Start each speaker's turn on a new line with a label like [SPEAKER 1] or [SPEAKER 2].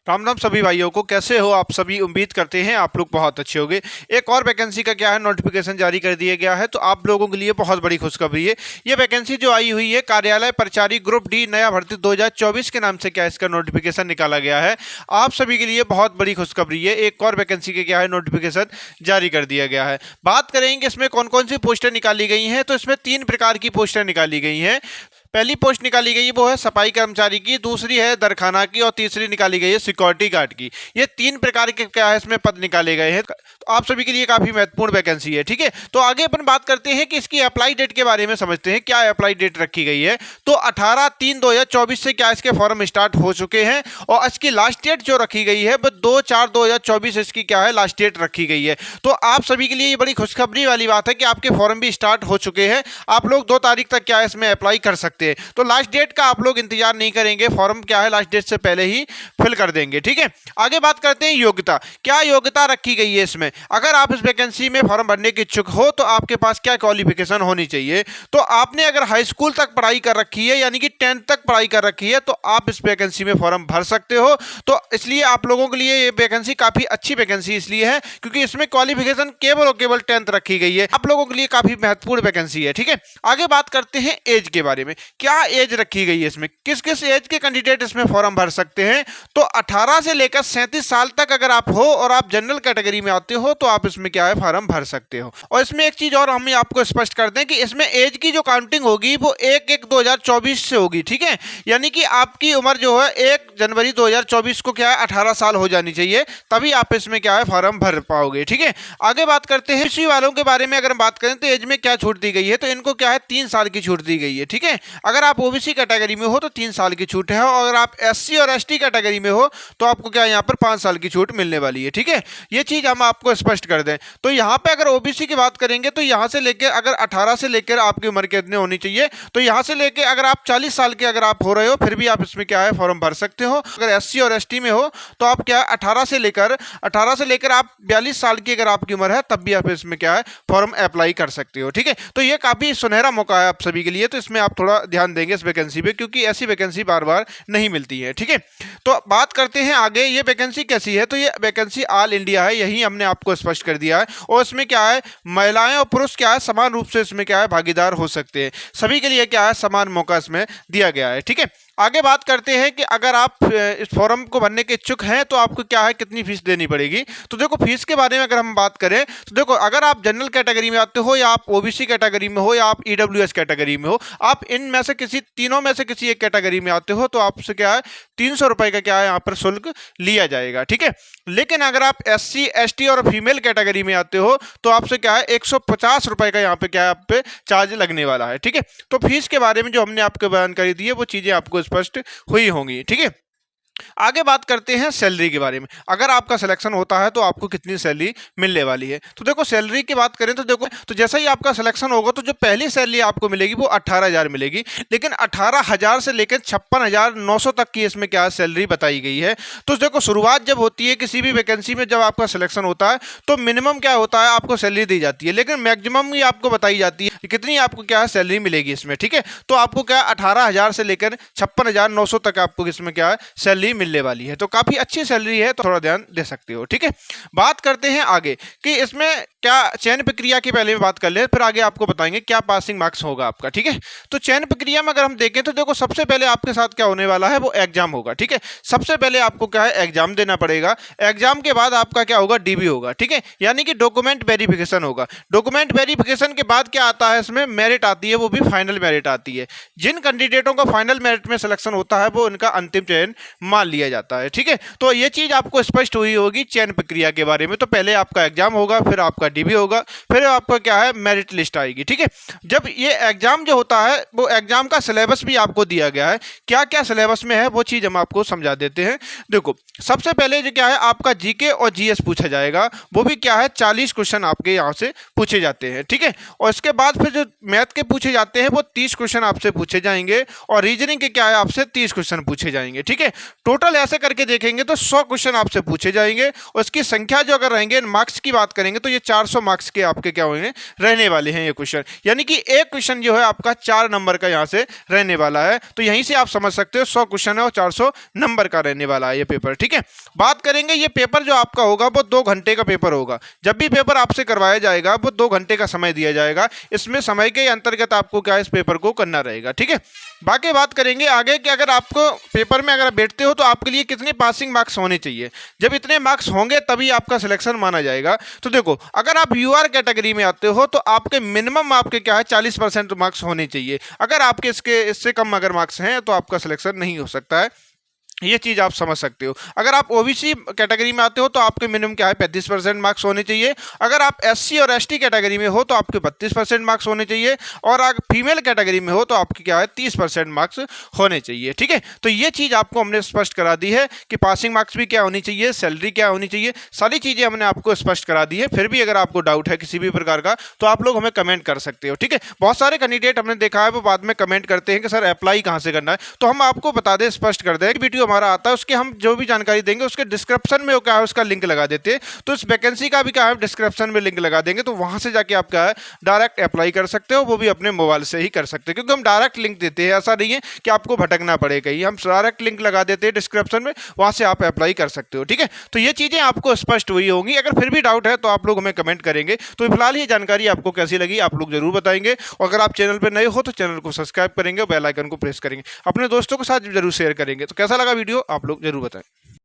[SPEAKER 1] राम राम सभी भाइयों को। कैसे हो आप सभी? उम्मीद करते हैं आप लोग बहुत अच्छे होंगे। एक और वैकेंसी का क्या है, नोटिफिकेशन जारी कर दिया गया है, तो आप लोगों के लिए बहुत बड़ी खुशखबरी है। ये वैकेंसी जो आई हुई है, कार्यालय परिचारी ग्रुप डी नया भर्ती 2024 के नाम से क्या इसका नोटिफिकेशन निकाला गया है। आप सभी के लिए बहुत बड़ी खुशखबरी है, एक और वैकेंसी के क्या है नोटिफिकेशन जारी कर दिया गया है। बात करेंगे इसमें कौन कौन सी पोस्टें निकाली गई हैं, तो इसमें 3 प्रकार की पोस्टें निकाली गई हैं। पहली पोस्ट निकाली गई वो है सफाई कर्मचारी की, दूसरी है दरखाना की और तीसरी निकाली गई है सिक्योरिटी गार्ड की। ये 3 प्रकार के क्या है इसमें पद निकाले गए हैं। तो आप सभी के लिए काफी महत्वपूर्ण वैकेंसी है। ठीक है, तो आगे अपन बात करते हैं कि इसकी अप्लाई डेट के बारे में समझते हैं। क्या अप्लाई डेट रखी गई है, तो 18/3/2024 से क्या इसके फॉर्म स्टार्ट हो चुके हैं और इसकी लास्ट डेट जो रखी गई है वो 2/4/2024 इसकी क्या है लास्ट डेट रखी गई है। तो आप सभी के लिए ये बड़ी खुशखबरी वाली बात है कि आपके फॉर्म भी स्टार्ट हो चुके हैं। आप लोग 2 तारीख तक क्या है इसमें अप्लाई कर सकते हैं। तो लास्ट डेट का आप लोग इंतजार नहीं करेंगे, फॉर्म क्या है लास्ट डेट से पहले ही फिल कर देंगे। ठीक है, आगे बात करते हैं योग्यता। क्या योग्यता रखी गई है इसमें? अगर आप इस वैकेंसी में फॉर्म भरने के इच्छुक हो तो आपके पास क्या क्वालिफिकेशन होनी चाहिए? तो आपने अगर हाई स्कूल तक पढ़ाई कर रखी है, यानी कि 10th तक पढ़ाई कर रखी है, तो आप इस वैकेंसी में फॉर्म भर सकते हो। तो इसलिए आप लोगों के लिए ये वैकेंसी काफी अच्छी वैकेंसी इसलिए है क्योंकि इसमें क्वालिफिकेशन केवल और केवल 10th रखी गई है। आप लोगों के लिए काफी महत्वपूर्ण वैकेंसी है। ठीक है, आगे बात करते हैं एज के बारे में। क्या एज रखी गई है इसमें? किस किस एज के कैंडिडेट इसमें फॉर्म भर सकते हैं? तो 18 से लेकर 37 साल तक अगर आप हो और आप जनरल कैटेगरी में आते हो तो आप इसमें क्या है फॉर्म भर सकते हो। और इसमें एक चीज और हम आपको स्पष्ट कर दें कि इसमें एज की जो काउंटिंग होगी वो 1/1/2024 से होगी। ठीक है, यानी कि आपकी उम्र जो है 1 जनवरी 2024 को क्या है 18 साल हो जानी चाहिए, तभी आप इसमें क्या है फॉर्म भर पाओगे। ठीक है, आगे बात करते हैं ओबीसी वालों के बारे में। अगर बात करें तो एज में क्या छूट दी गई है, तो इनको क्या है 3 साल की छूट दी गई है। ठीक है, अगर आप ओबीसी कैटेगरी में हो तो 3 साल की छूट है, और अगर आप एससी और एसटी कैटेगरी में हो तो आपको क्या यहाँ पर 5 साल की छूट मिलने वाली है। ठीक है, ये चीज हम आपको स्पष्ट कर दें। तो यहाँ पे अगर ओबीसी की बात करेंगे तो यहाँ से लेकर अगर 18 से लेकर आपकी उम्र कितनी होनी चाहिए, तो यहाँ से लेकर अगर आप 40 साल के अगर आप हो रहे हो फिर भी आप इसमें क्या है फॉर्म भर सकते हो। अगर एससी और एसटी में हो तो आप क्या 18 से लेकर आप 42 साल की अगर आपकी उम्र है तब भी आप इसमें क्या है फॉर्म अप्लाई कर सकते हो। ठीक है, तो ये काफी सुनहरा मौका है आप सभी के लिए, तो इसमें आप थोड़ा ध्यान देंगे इस वैकेंसी पे क्योंकि ऐसी वैकेंसी बार बार नहीं मिलती है। ठीक है, तो बात करते हैं आगे ये वैकेंसी कैसी है। तो ये वैकेंसी ऑल इंडिया है, यही हमने आपको स्पष्ट कर दिया है। और इसमें क्या है महिलाएं और पुरुष क्या है समान रूप से इसमें क्या है भागीदार हो सकते हैं। सभी के लिए क्या है समान मौका इसमें दिया गया है। ठीक है, आगे बात करते हैं कि अगर आप इस फॉर्म को भरने के इच्छुक हैं तो आपको क्या है कितनी फीस देनी पड़ेगी। तो देखो फीस के बारे में अगर हम बात करें तो देखो अगर आप जनरल कैटेगरी में आते हो या आप ओबीसी कैटेगरी में हो या आप ईडब्ल्यूएस कैटेगरी में हो, आप इनमें से किसी तीनों में से किसी एक कैटेगरी में आते हो तो आपसे क्या है 300 रुपए का क्या है यहाँ पर शुल्क लिया जाएगा। ठीक है, लेकिन अगर आप एससी एसटी और फीमेल कैटेगरी में आते हो तो आपसे क्या है 150 रुपए का यहाँ पे क्या है आप पे चार्ज लगने वाला है। ठीक है, तो फीस के बारे में जो हमने आपको बयान करी दी है वो चीजें आपको स्पष्ट हुई होंगी। ठीक है, आगे बात करते हैं सैलरी के बारे में। अगर आपका सिलेक्शन होता है तो आपको कितनी सैलरी मिलने वाली है। तो देखो सैलरी की बात करें तो देखो तो जैसा ही आपका सिलेक्शन होगा तो जो पहली सैलरी आपको मिलेगी वो 18,000 मिलेगी, लेकिन 18,000 से लेकर 56,900 तक की इसमें क्या सैलरी बताई गई है। तो देखो शुरुआत जब होती है किसी भी वैकेंसी में, जब आपका सिलेक्शन होता है तो मिनिमम क्या होता है आपको सैलरी दी जाती है, लेकिन मैक्सिमम ही आपको बताई जाती है कि कितनी आपको क्या सैलरी मिलेगी इसमें। ठीक है, तो आपको क्या 18,000 से लेकर 56,900 तक आपको इसमें क्या सैलरी मिलने वाली है। तो काफी अच्छी सैलरी है, तो थोड़ा ध्यान दे सकते हो। ठीक है, बात करते हैं आगे कि इसमें क्या चयन प्रक्रिया की पहले बात कर ले, फिर आगे आपको बताएंगे क्या पासिंग मार्क्स होगा आपका। ठीक है, तो चयन प्रक्रिया में अगर हम देखें तो देखो सबसे पहले आपके साथ क्या होने वाला है वो एग्जाम होगा। ठीक है, सबसे पहले आपको क्या है एग्जाम देना पड़ेगा। एग्जाम के बाद आपका क्या होगा डीबी होगा। ठीक है, यानी कि डॉक्यूमेंट वेरिफिकेशन होगा। डॉक्यूमेंट वेरिफिकेशन के बाद क्या आता है इसमें मेरिट आती है, वो भी फाइनल मेरिट आती है। जिन कैंडिडेटों का फाइनल मेरिट में सिलेक्शन होता है वो इनका अंतिम चयन मान लिया जाता है। ठीक है, तो ये चीज आपको स्पष्ट हुई होगी चयन प्रक्रिया के बारे में। तो पहले आपका एग्जाम होगा, फिर आपका डीबी होगा, फिर आपका क्या है मेरिट लिस्ट आएगी। ठीक है, जब ये एग्जाम जो होता है वो एग्जाम का सिलेबस भी आपको दिया गया है। क्या क्या सिलेबस में है वो चीज हम आपको समझा देते हैं। देखो सबसे पहले जो क्या है आपका जीके और जीएस पूछा जाएगा, वो भी क्या है 40 क्वेश्चन आपके यहाँ से पूछे जाते हैं। ठीक है, और इसके बाद फिर जो मैथ के पूछे जाते हैं वो 30 क्वेश्चन आपसे पूछे जाएंगे, और रीजनिंग के क्या है आपसे 30 क्वेश्चन पूछे जाएंगे। ठीक है, टोटल ऐसे करके देखेंगे तो 100 क्वेश्चन आपसे पूछे जाएंगे, और इसकी संख्या जो अगर रहेंगे मार्क्स की बात करेंगे तो ये 4 400 मार्क्स के आपके क्या होंगे, रहने वाले हैं ये क्वेश्चन। यानी कि एक क्वेश्चन जो है आपका 4 नंबर का यहाँ से रहने वाला है। तो यहीं से आप समझ सकते हो 100 क्वेश्चन है और 400 नंबर का रहने वाला है ये पेपर। ठीक है, बात करेंगे ये पेपर जो आपका होगा वो 2 घंटे का पेपर होगा। जब भी पेपर आपसे करवाया जाएगा वो 2 घंटे का समय दिया जाएगा। इसमें समय के अंतर्गत आपको क्या इस पेपर को करना रहेगा। ठीक है, बाकी बात करेंगे आगे कि अगर आपको पेपर में अगर आप बैठते हो तो आपके लिए कितने पासिंग मार्क्स होने चाहिए। जब इतने मार्क्स होंगे तभी आपका सिलेक्शन माना जाएगा। तो देखो, अगर आप यूआर कैटेगरी में आते हो तो आपके मिनिमम आपके क्या है 40% मार्क्स होने चाहिए। अगर आपके इससे कम अगर मार्क्स हैं तो आपका सिलेक्शन नहीं हो सकता है। ये चीज़ आप समझ सकते हो। अगर आप ओबीसी कैटेगरी में आते हो तो आपके मिनिमम क्या है 35% मार्क्स होने चाहिए। अगर आप एससी और एसटी कैटेगरी में हो तो आपके 32% मार्क्स होने चाहिए। और अगर फीमेल कैटेगरी में हो तो आपके क्या है 30% मार्क्स होने चाहिए। ठीक है, तो ये चीज़ आपको हमने स्पष्ट करा दी है कि पासिंग मार्क्स भी क्या होनी चाहिए, सैलरी क्या होनी चाहिए, सारी चीज़ें हमने आपको स्पष्ट करा दी है। फिर भी अगर आपको डाउट है किसी भी प्रकार का तो आप लोग हमें कमेंट कर सकते हो। ठीक है, बहुत सारे कैंडिडेट हमने देखा है वो बाद में कमेंट करते हैं कि सर अप्लाई कहाँ से करना है। तो हम आपको बता दें, स्पष्ट कर दें कि वीडियो हमारा आता है उसके हम जो भी जानकारी देंगे उसके डिस्क्रिप्शन में क्या है उसका लिंक लगा देते हैं। तो इस वैकेंसी का भी क्या है डिस्क्रिप्शन में लिंक लगा देंगे, तो वहां से जाके आप क्या है डायरेक्ट अप्लाई कर सकते हो। वो भी अपने मोबाइल से ही कर सकते हो क्योंकि हम डायरेक्ट लिंक देते हैं। ऐसा नहीं है कि आपको भटकना पड़े कहीं, हम डायरेक्ट लिंक लगा देते हैं डिस्क्रिप्शन में, वहां से आप अप्लाई कर सकते हो। ठीक है, तो ये चीजें आपको स्पष्ट हुई होंगी। अगर फिर भी डाउट है तो आप लोग हमें कमेंट करेंगे। तो फिलहाल ये जानकारी आपको कैसी लगी आप लोग जरूर बताएंगे। और अगर आप चैनल पर नए हो तो चैनल को सब्सक्राइब करेंगे और बेल आइकन को प्रेस करेंगे, अपने दोस्तों के साथ जरूर शेयर करेंगे। तो कैसा लगा वीडियो आप लोग जरूर बताएं।